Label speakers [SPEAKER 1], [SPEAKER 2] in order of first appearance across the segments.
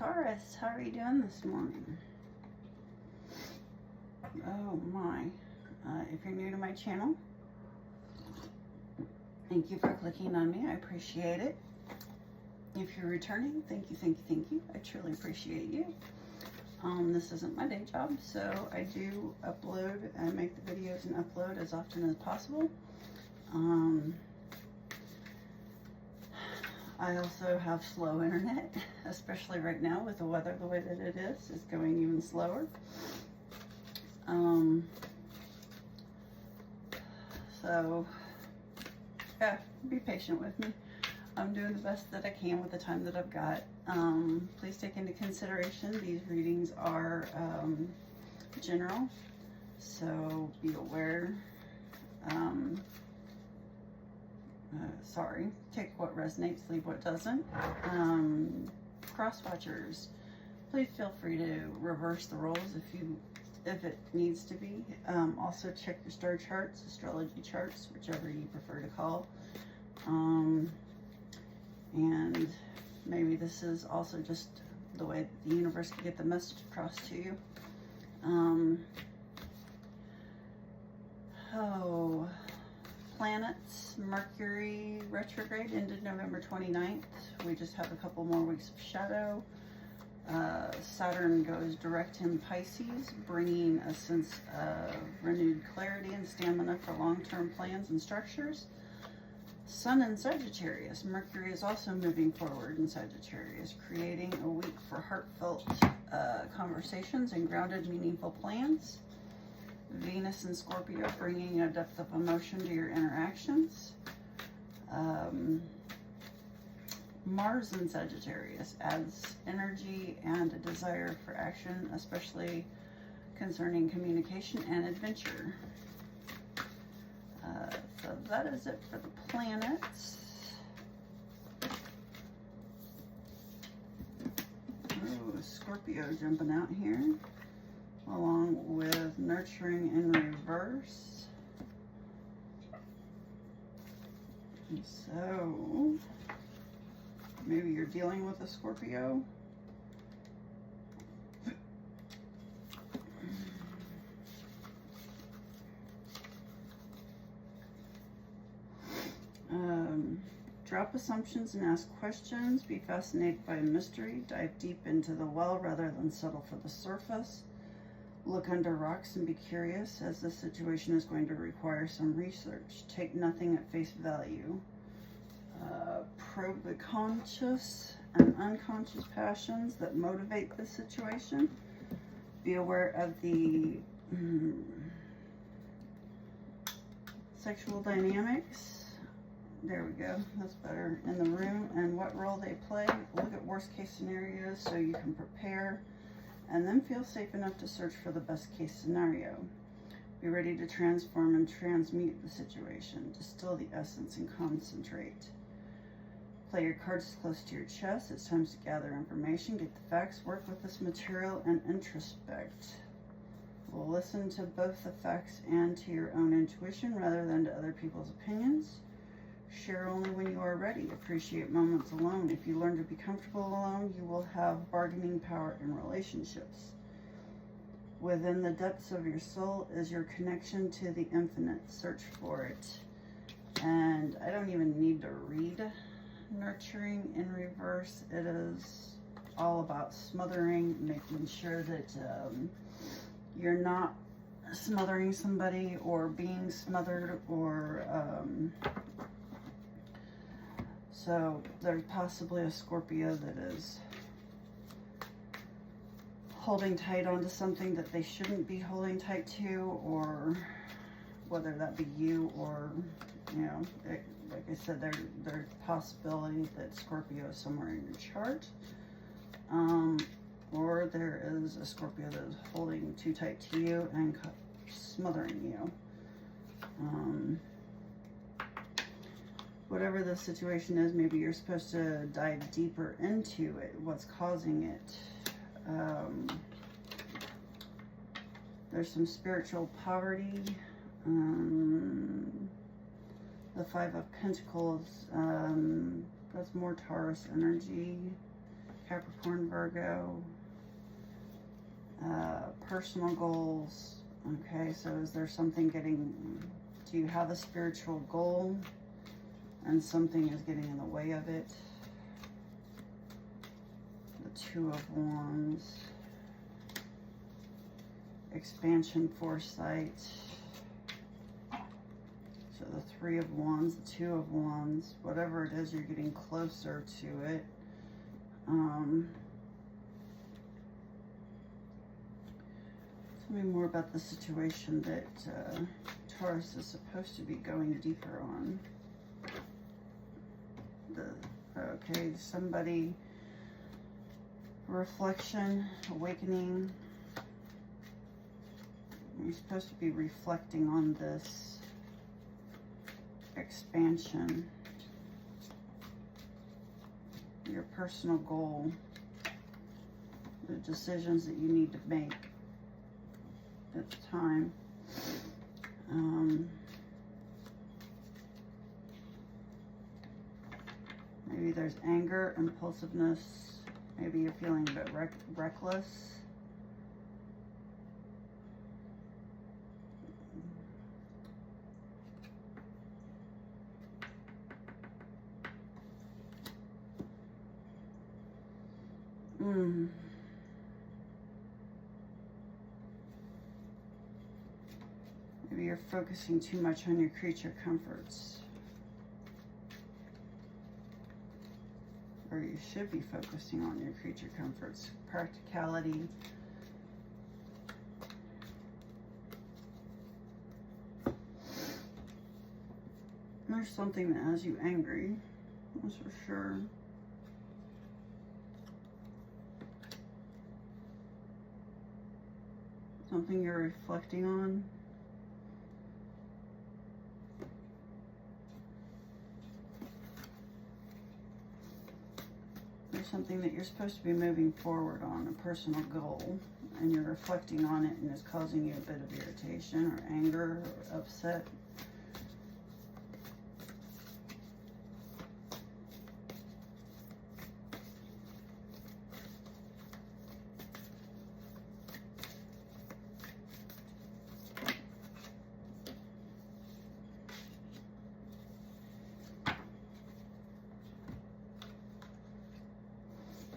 [SPEAKER 1] Taurus, how are you doing this morning? Oh my. If you're new to my channel, thank you for clicking on me. I appreciate it. If you're returning, thank you, thank you, thank you. I truly appreciate you. This isn't my day job, so I do upload and make the videos and upload as often as possible. I also have slow internet, especially right now with the weather the way that it is. It's going even slower. So yeah, be patient with me. I'm doing the best that I can with the time that I've got. Please take into consideration these readings are general, so be aware. Sorry, take what resonates, leave what doesn't. Cross watchers, please feel free to reverse the roles if it needs to be. Also check your star charts, astrology charts, whichever you prefer to call. And maybe this is also just the way the universe can get the message across to you. Planets, Mercury retrograde ended November 29th. We just have a couple more weeks of shadow. Saturn goes direct in Pisces, bringing a sense of renewed clarity and stamina for long-term plans and structures. Sun in Sagittarius. Mercury is also moving forward in Sagittarius, creating a week for heartfelt conversations and grounded, meaningful plans. Venus in Scorpio, bringing a depth of emotion to your interactions. Mars in Sagittarius adds energy and a desire for action, especially concerning communication and adventure. So that is it for the planets. Ooh, Scorpio jumping out here, along with nurturing in reverse. And so maybe you're dealing with a Scorpio. Drop assumptions and ask questions. Be fascinated by mystery. Dive deep into the well rather than settle for the surface. Look under rocks and be curious, as this situation is going to require some research. Take nothing at face value. Probe the conscious and unconscious passions that motivate this situation. Be aware of the sexual dynamics. There we go, that's better. In the room and what role they play. Look at worst case scenarios so you can prepare, and then feel safe enough to search for the best case scenario. Be ready to transform and transmute the situation. Distill the essence and concentrate. Play your cards close to your chest. It's time to gather information, get the facts, work with this material, and introspect. We'll listen to both the facts and to your own intuition rather than to other people's opinions. Share only when you are ready. Appreciate moments alone. If you learn to be comfortable alone, you will have bargaining power in relationships. Within the depths of your soul is your connection to the infinite. Search for it. And I don't even need to read nurturing in reverse. It is all about smothering, making sure that you're not smothering somebody or being smothered, or so there's possibly a Scorpio that is holding tight onto something that they shouldn't be holding tight to, or whether that be you or, you know, like I said, there's possibility that Scorpio is somewhere in your chart, or there is a Scorpio that is holding too tight to you and smothering you. Whatever the situation is, maybe you're supposed to dive deeper into it, what's causing it. There's some spiritual poverty. The Five of Pentacles, that's more Taurus energy. Capricorn, Virgo, personal goals. Okay, so is there something do you have a spiritual goal and something is getting in the way of it? The Two of Wands, expansion, foresight. So the Three of Wands, the Two of Wands, whatever it is, you're getting closer to it. Tell me more about the situation that Taurus is supposed to be going deeper on. Okay, somebody, reflection, awakening. You're supposed to be reflecting on this expansion, your personal goal, the decisions that you need to make at the time. Maybe there's anger, impulsiveness. Maybe you're feeling a bit reckless. Maybe you're focusing too much on your creature comforts. Or you should be focusing on your creature comforts. Practicality. There's something that has you angry, that's for sure. Something you're reflecting on. There's something that you're supposed to be moving forward on, a personal goal, and you're reflecting on it and it's causing you a bit of irritation or anger or upset.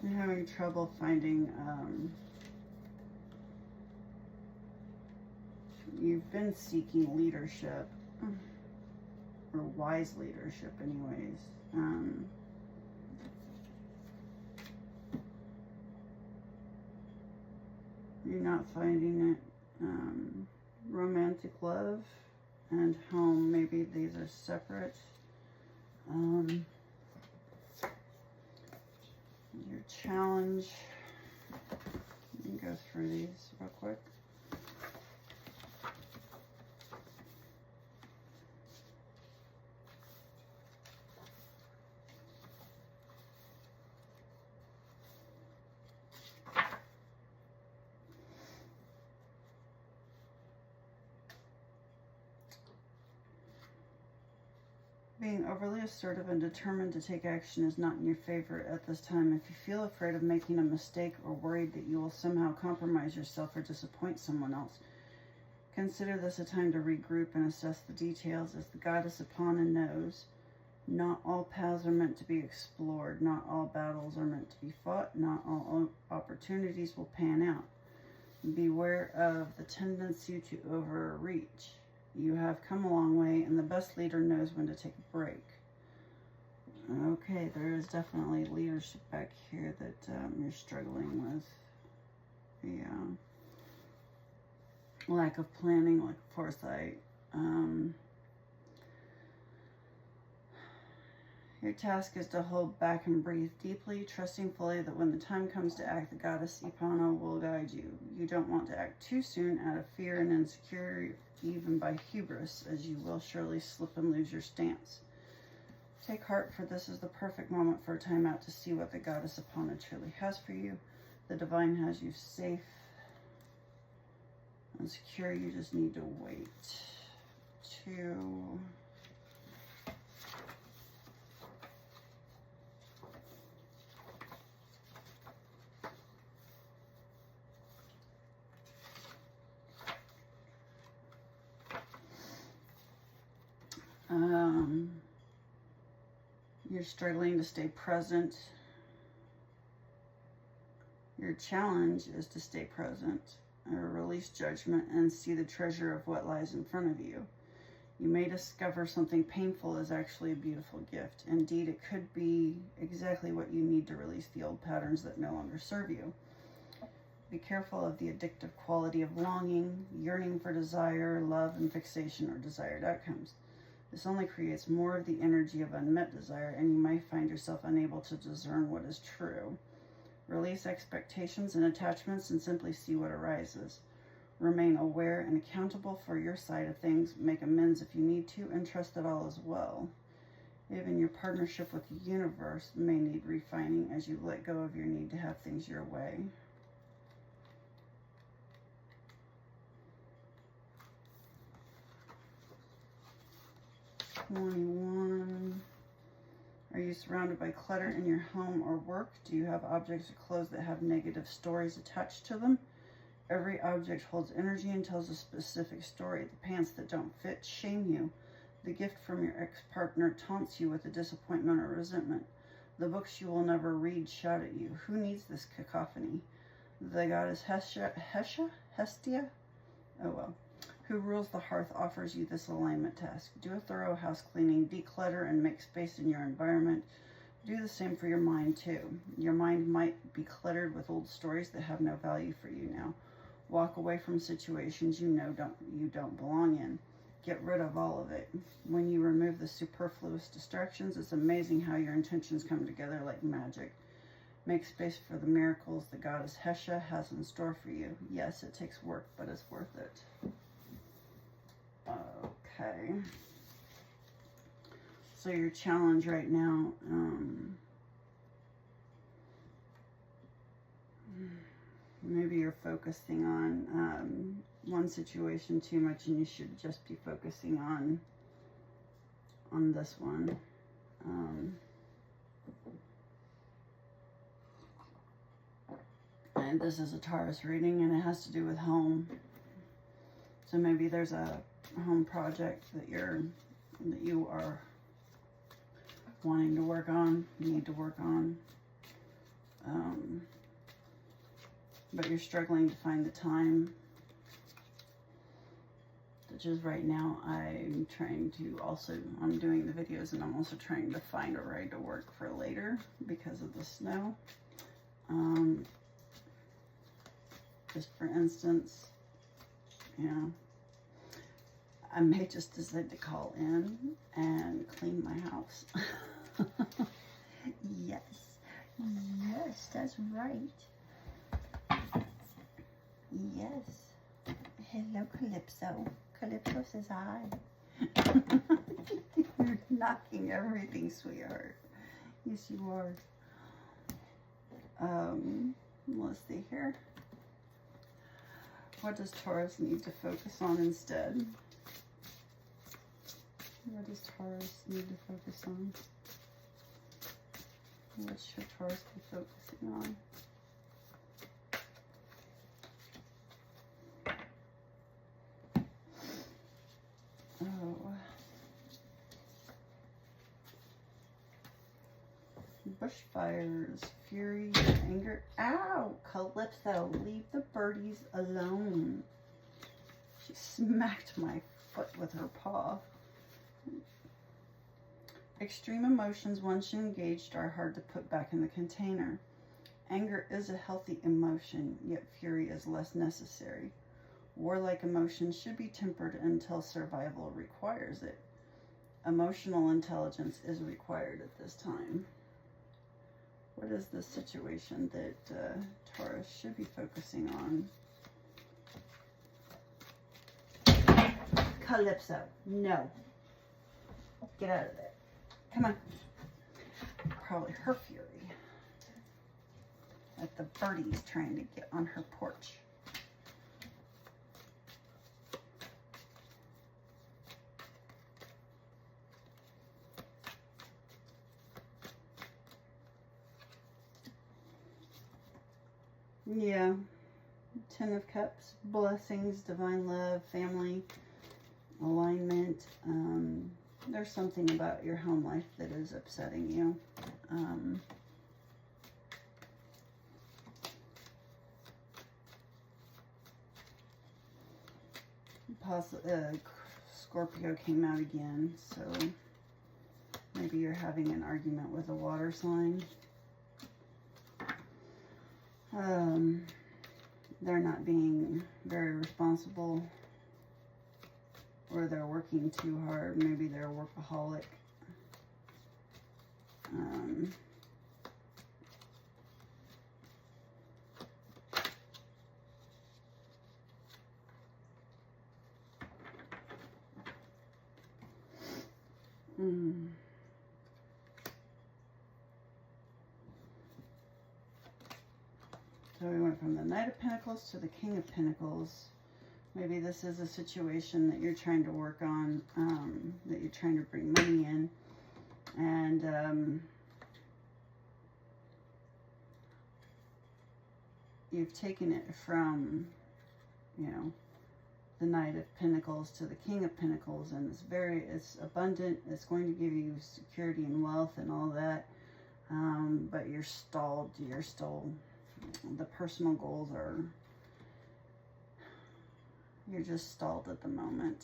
[SPEAKER 1] You're having trouble finding, you've been seeking leadership, or wise leadership anyways. You're not finding it. Romantic love and home, maybe these are separate. Your challenge. Let me go through these real quick. Being overly assertive and determined to take action is not in your favor at this time. If you feel afraid of making a mistake or worried that you will somehow compromise yourself or disappoint someone else, consider this a time to regroup and assess the details. As the goddess Epona knows, not all paths are meant to be explored. Not all battles are meant to be fought. Not all opportunities will pan out. Beware of the tendency to overreach. You have come a long way, and the best leader knows when to take a break. Okay, there is definitely leadership back here that you're struggling with. The lack of planning, lack of foresight. Your task is to hold back and breathe deeply, trusting fully that when the time comes to act, the goddess Epona will guide you. You don't want to act too soon out of fear and insecurity, even by hubris, as you will surely slip and lose your stance. Take heart, for this is the perfect moment for a time out to see what the goddess Epona truly has for you. The divine has you safe and secure. You just need to wait. 2. You're struggling to stay present. Your challenge is to stay present, or release judgment and see the treasure of what lies in front of you. You may discover something painful is actually a beautiful gift. Indeed, it could be exactly what you need to release the old patterns that no longer serve you. Be careful of the addictive quality of longing, yearning for desire, love, and fixation or desired outcomes. This only creates more of the energy of unmet desire, and you might find yourself unable to discern what is true. Release expectations and attachments and simply see what arises. Remain aware and accountable for your side of things. Make amends if you need to, and trust that all is well. Even your partnership with the universe may need refining as you let go of your need to have things your way. Are you surrounded by clutter in your home or work? Do you have objects or clothes that have negative stories attached to them? Every object holds energy and tells a specific story. The pants that don't fit shame you. The gift from your ex-partner taunts you with a disappointment or resentment. The books you will never read shout at you. Who needs this cacophony? The goddess Hestia? Oh well. Who rules the hearth offers you this alignment task. Do a thorough house cleaning, declutter, and make space in your environment. Do the same for your mind too. Your mind might be cluttered with old stories that have no value for you now. Walk away from situations you don't belong in. Get rid of all of it. When you remove the superfluous distractions, it's amazing how your intentions come together like magic. Make space for the miracles the goddess Hestia has in store for you. Yes, it takes work, but it's worth it. Okay. So your challenge right now, maybe you're focusing on one situation too much, and you should just be focusing on this one. And this is a Taurus reading, and it has to do with home. So maybe there's a home project that you are wanting to work on, need to work on, but you're struggling to find the time. Which is right now I'm doing the videos, and I'm also trying to find a ride to work for later because of the snow. Just for instance, I may just decide to call in and clean my house. Yes, that's right. Yes. Hello, Calypso. Calypso says hi. You're knocking everything, sweetheart. Yes, you are. Let's see here. What does Taurus need to focus on instead? What does Taurus need to focus on? What should Taurus be focusing on? Oh. Bushfires, fury, anger. Ow! Calypso, leave the birdies alone. She smacked my foot with her paw. Extreme emotions, once engaged, are hard to put back in the container. Anger is a healthy emotion, yet fury is less necessary. Warlike emotions should be tempered until survival requires it. Emotional intelligence is required at this time. What is the situation that Taurus should be focusing on? Calypso, no. Get out of there. Come on. Probably her fury. Like the birdie's trying to get on her porch. Yeah. 10 of Cups, blessings, divine love, family, alignment, There's something about your home life that is upsetting you. Scorpio came out again, so maybe you're having an argument with a water sign. They're not being very responsible, or they're working too hard. Maybe they're a workaholic. So we went from the Knight of Pentacles to the King of Pentacles. Maybe this is a situation that you're trying to work on, that you're trying to bring money in. And you've taken it from, you know, the Knight of Pentacles to the King of Pentacles, and it's abundant. It's going to give you security and wealth and all that. But you're stalled. You're still, the personal goals are, you're just stalled at the moment.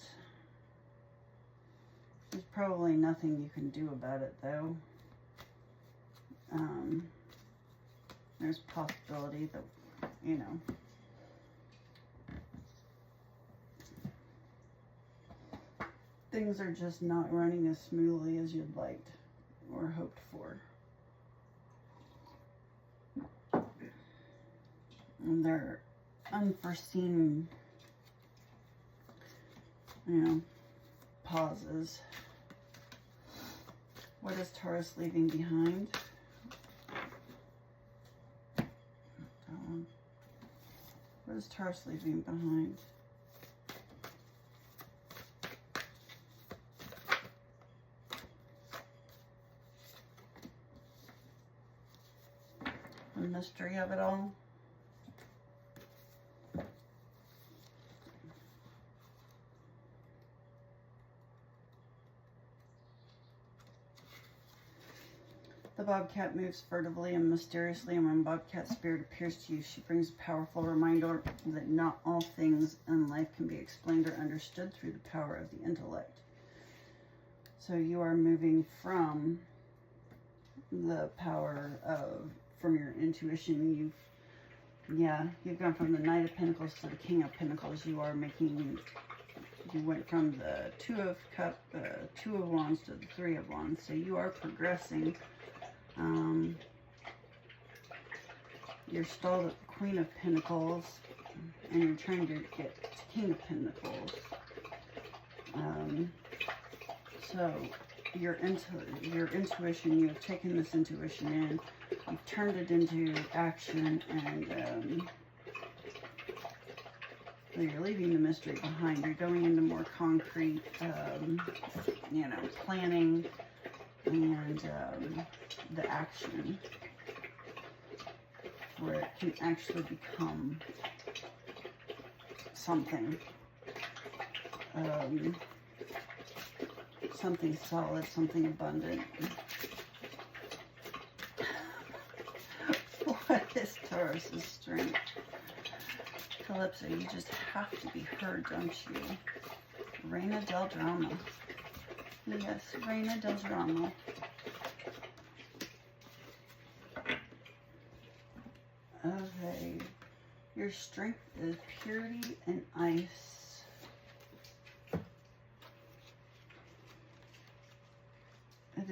[SPEAKER 1] There's probably nothing you can do about it, though. There's possibility that, you know, things are just not running as smoothly as you'd liked or hoped for. And they're unforeseen, you know, pauses. What is Taurus leaving behind? What is Taurus leaving behind? The mystery of it all. The bobcat moves furtively and mysteriously, and when Bobcat spirit appears to you, she brings a powerful reminder that not all things in life can be explained or understood through the power of the intellect. So you are moving from the power of, from your intuition. You've gone from the Knight of Pentacles to the King of Pentacles. You went from the Two of Wands to the Three of Wands. So you are progressing. You're stalled at the Queen of Pentacles, and you're trying to get to King of Pentacles. So your intuition, you have taken this intuition in, you've turned it into action, and you're leaving the mystery behind. You're going into more concrete, you know, planning and the action, where it can actually become something. Something solid, something abundant. What is Taurus's strength? Calypso, you just have to be heard, don't you? Reina del Drama. Yes, Reina del Drama. Okay. Your strength is purity and ice. It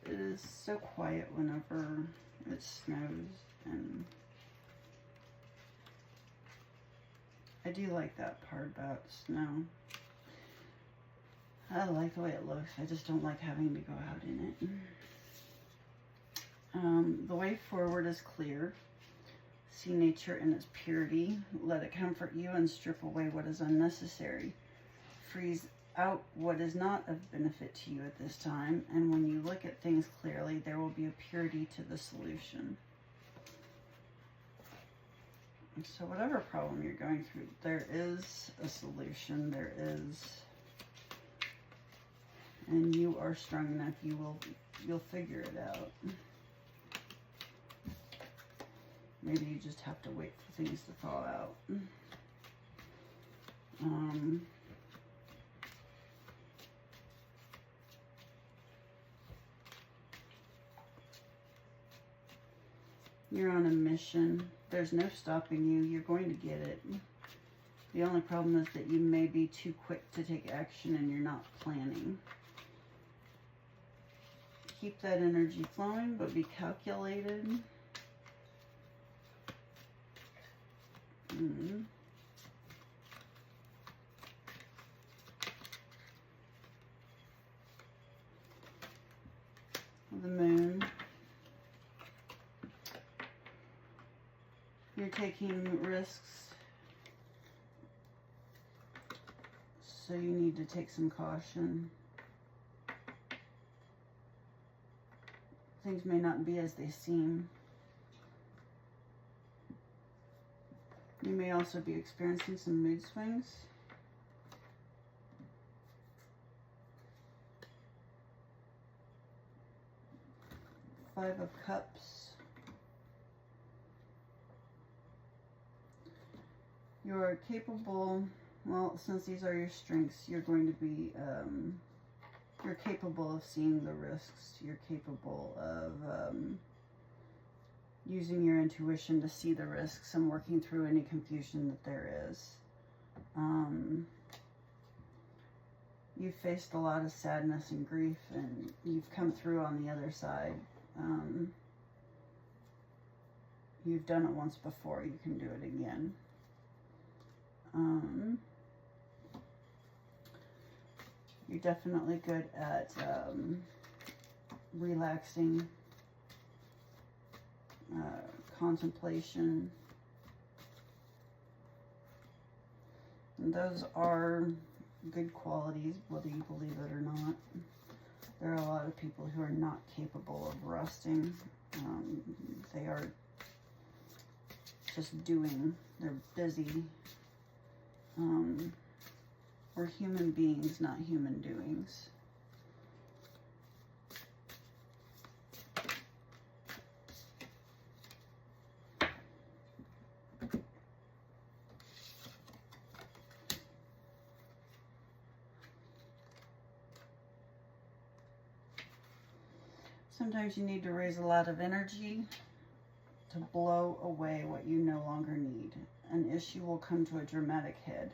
[SPEAKER 1] is so quiet whenever it snows, and I do like that part about snow. I like the way it looks. I just don't like having to go out in it. The way forward is clear. See nature in its purity. Let it comfort you and strip away what is unnecessary. Freeze out what is not of benefit to you at this time, and when you look at things clearly, there will be a purity to the solution. So whatever problem you're going through, there is a solution. There is, And you are strong enough, you'll figure it out. Maybe you just have to wait for things to thaw out. You're on a mission. There's no stopping you. You're going to get it. The only problem is that you may be too quick to take action and you're not planning. Keep that energy flowing, but be calculated. The moon. You're taking risks, so you need to take some caution. Things may not be as they seem. You may also be experiencing some mood swings. Five of Cups. You are capable, well, since these are your strengths, you're going to be, you're capable of seeing the risks. You're capable of using your intuition to see the risks and working through any confusion that there is. You've faced a lot of sadness and grief, and you've come through on the other side. You've done it once before, you can do it again. You're definitely good at relaxing, contemplation. And those are good qualities, whether you believe it or not. There are a lot of people who are not capable of resting. They are just doing. They're busy. We're human beings, not human doings. Sometimes you need to raise a lot of energy to blow away what you no longer need. An issue will come to a dramatic head.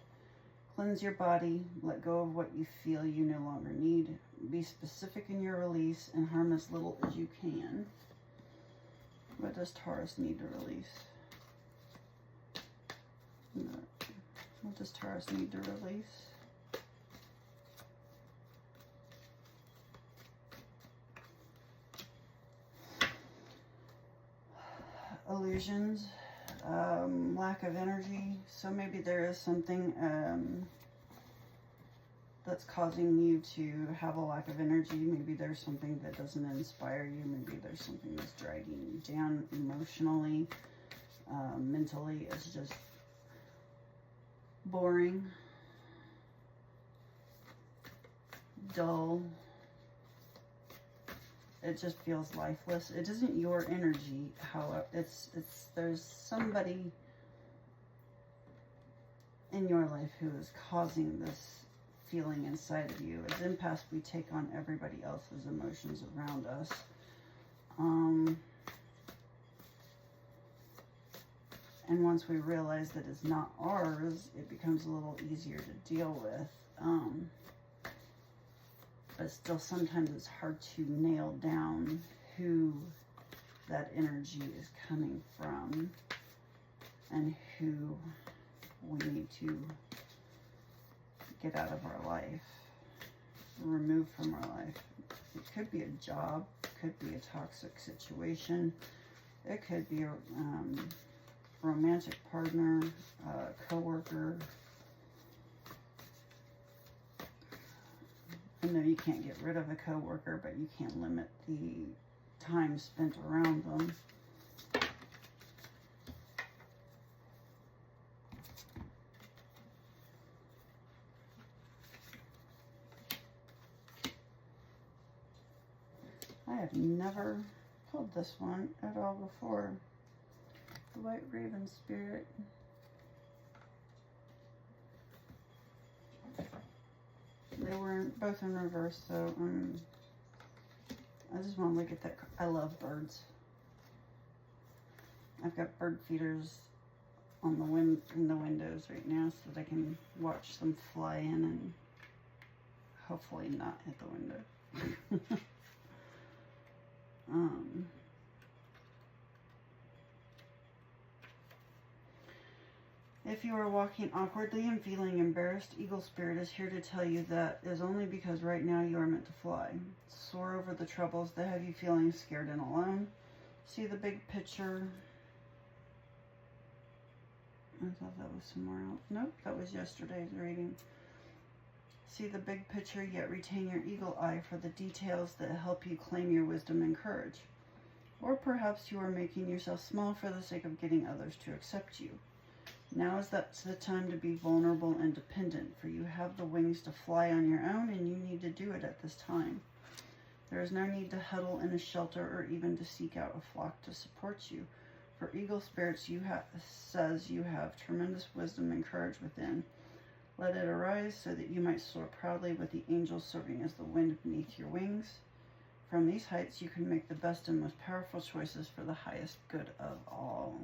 [SPEAKER 1] Cleanse your body, let go of what you feel you no longer need. Be specific in your release and harm as little as you can. What does Taurus need to release? What does Taurus need to release? Illusions, lack of energy. So maybe there is something that's causing you to have a lack of energy. Maybe there's something that doesn't inspire you. Maybe there's something that's dragging you down emotionally, mentally. It's just boring, dull. It just feels lifeless. It isn't your energy, however, there's somebody in your life who is causing this feeling inside of you. As empaths, we take on everybody else's emotions around us. And once we realize that it's not ours, it becomes a little easier to deal with. But still, sometimes it's hard to nail down who that energy is coming from and who we need to get out of our life, remove from our life. It could be a job, it could be a toxic situation, it could be a romantic partner, a coworker. I know you can't get rid of a coworker, but you can limit the time spent around them. never pulled this one at all before. The White Raven Spirit. They were both in reverse, so I just want to look at that. I love birds. I've got bird feeders on in the windows right now so that I can watch them fly in and hopefully not hit the window. If you are walking awkwardly and feeling embarrassed, Eagle Spirit is here to tell you that is only because right now you are meant to fly. Soar over the troubles that have you feeling scared and alone. See the big picture. I thought that was somewhere else. Nope, that was yesterday's reading. See the big picture, yet retain your eagle eye for the details that help you claim your wisdom and courage. Or perhaps you are making yourself small for the sake of getting others to accept you. Now is the time to be vulnerable and dependent, for you have the wings to fly on your own, and you need to do it at this time. There is no need to huddle in a shelter or even to seek out a flock to support you. For Eagle Spirits, says you have tremendous wisdom and courage within. Let it arise so that you might soar proudly with the angels serving as the wind beneath your wings. From these heights, you can make the best and most powerful choices for the highest good of all.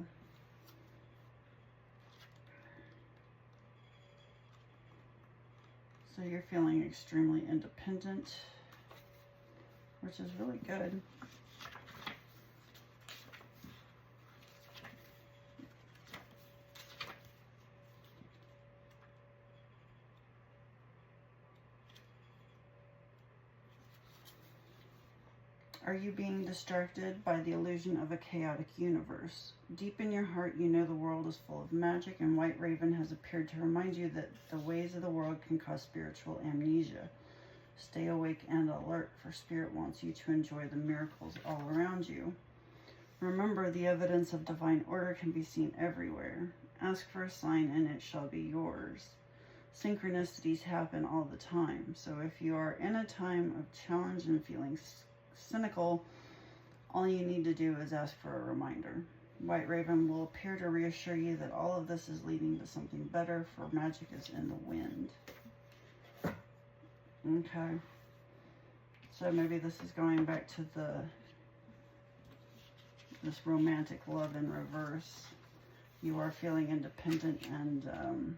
[SPEAKER 1] So you're feeling extremely independent, which is really good. Are you being distracted by the illusion of a chaotic universe? Deep in your heart, you know the world is full of magic, and White Raven has appeared to remind you that the ways of the world can cause spiritual amnesia. Stay awake and alert, for Spirit wants you to enjoy the miracles all around you. Remember, the evidence of divine order can be seen everywhere. Ask for a sign, and it shall be yours. Synchronicities happen all the time, so if you are in a time of challenge and feeling cynical, all you need to do is ask for a reminder. White Raven will appear to reassure you that all of this is leading to something better, for magic is in the wind. Okay. So maybe this is going back to this romantic love in reverse. You are feeling independent, and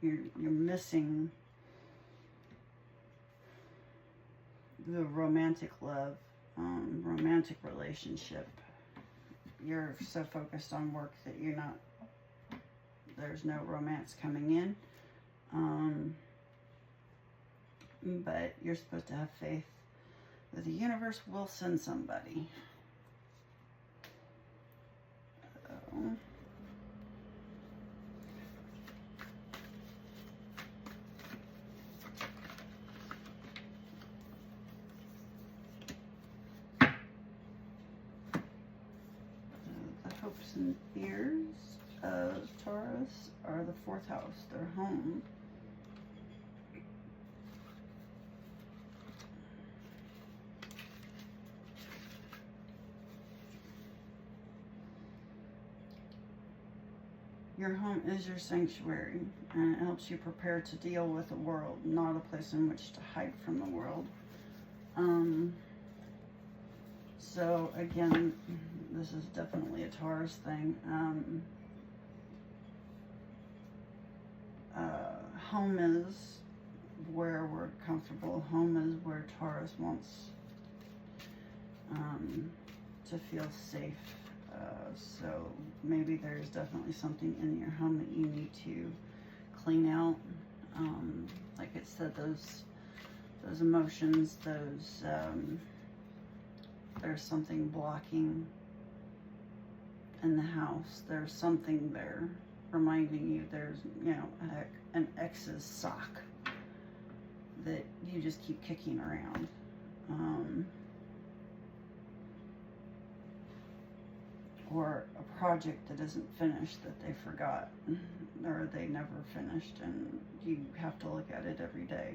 [SPEAKER 1] you're missing the romantic love. Romantic relationship. You're so focused on work that there's no romance coming in. But you're supposed to have faith that the universe will send somebody. Hopes and fears of Taurus are the fourth house, their home. Your home is your sanctuary, and it helps you prepare to deal with the world, not a place in which to hide from the world. So again, this is definitely a Taurus thing. Home is where we're comfortable. Home is where Taurus wants to feel safe. So maybe there's definitely something in your home that you need to clean out. Like it said, those emotions, there's something blocking in the house. There's something there reminding you there's, an ex's sock that you just keep kicking around. Or a project that isn't finished that they forgot or they never finished, and you have to look at it every day.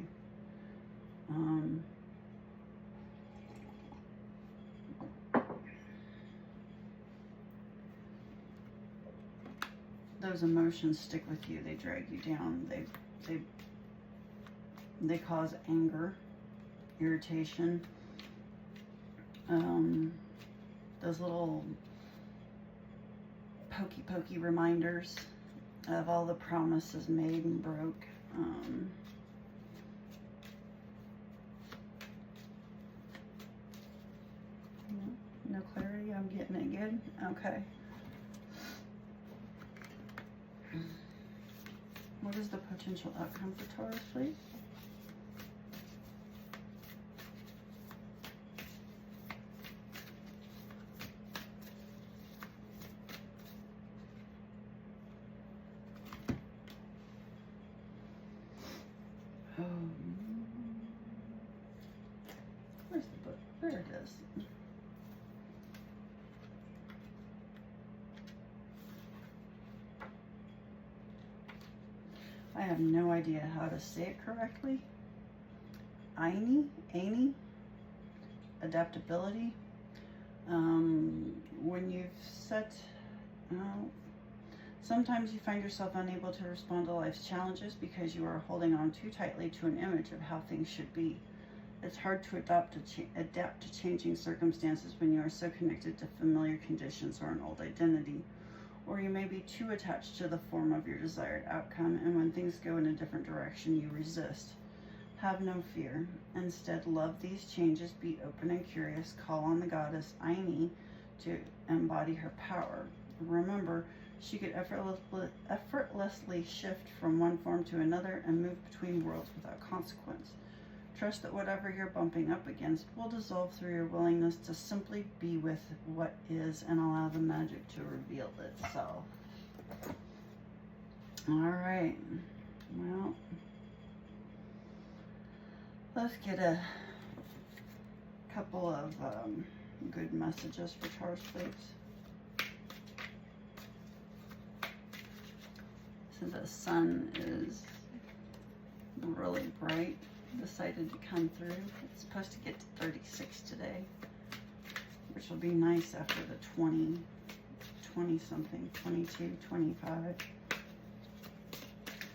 [SPEAKER 1] those emotions stick with you. They drag you down. They cause anger, irritation. Those little pokey reminders of all the promises made and broke. No clarity. I'm getting it good. Okay. What is the potential outcome for Taurus, please? Where's the book? There it is. I have no idea how to say it correctly. Aini, adaptability. When you've set, sometimes you find yourself unable to respond to life's challenges because you are holding on too tightly to an image of how things should be. It's hard to adapt to changing circumstances when you are so connected to familiar conditions or an old identity. Or you may be too attached to the form of your desired outcome, and when things go in a different direction, you resist. Have no fear. Instead, love these changes, be open and curious, call on the goddess Aini to embody her power. Remember, she could effortlessly shift from one form to another and move between worlds without consequence. Trust that whatever you're bumping up against will dissolve through your willingness to simply be with what is and allow the magic to reveal itself. All right. Well, let's get a couple of good messages for Taurus, please. So the sun is really bright. Decided to come through. It's supposed to get to 36 today, which will be nice after the 20 something, 22, 25.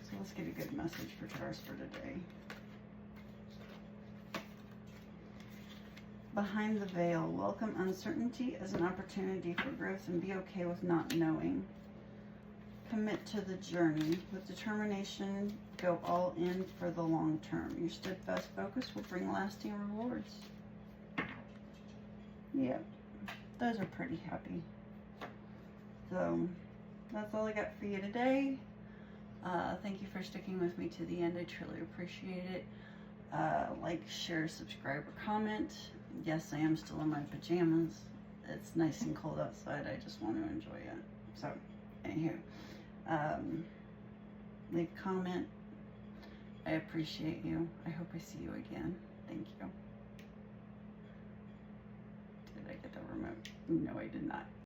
[SPEAKER 1] So let's get a good message for Taurus for today. Behind the veil, welcome uncertainty as an opportunity for growth and be okay with not knowing. Commit to the journey. With determination, go all in for the long term. Your steadfast focus will bring lasting rewards. Yep, those are pretty happy. So, that's all I got for you today. Thank you for sticking with me to the end. I truly appreciate it. Like, share, subscribe, or comment. Yes, I am still in my pajamas. It's nice and cold outside. I just want to enjoy it. So, anywho. Leave a comment. I appreciate you. I hope I see you again. Thank you. Did I get the remote? No, I did not.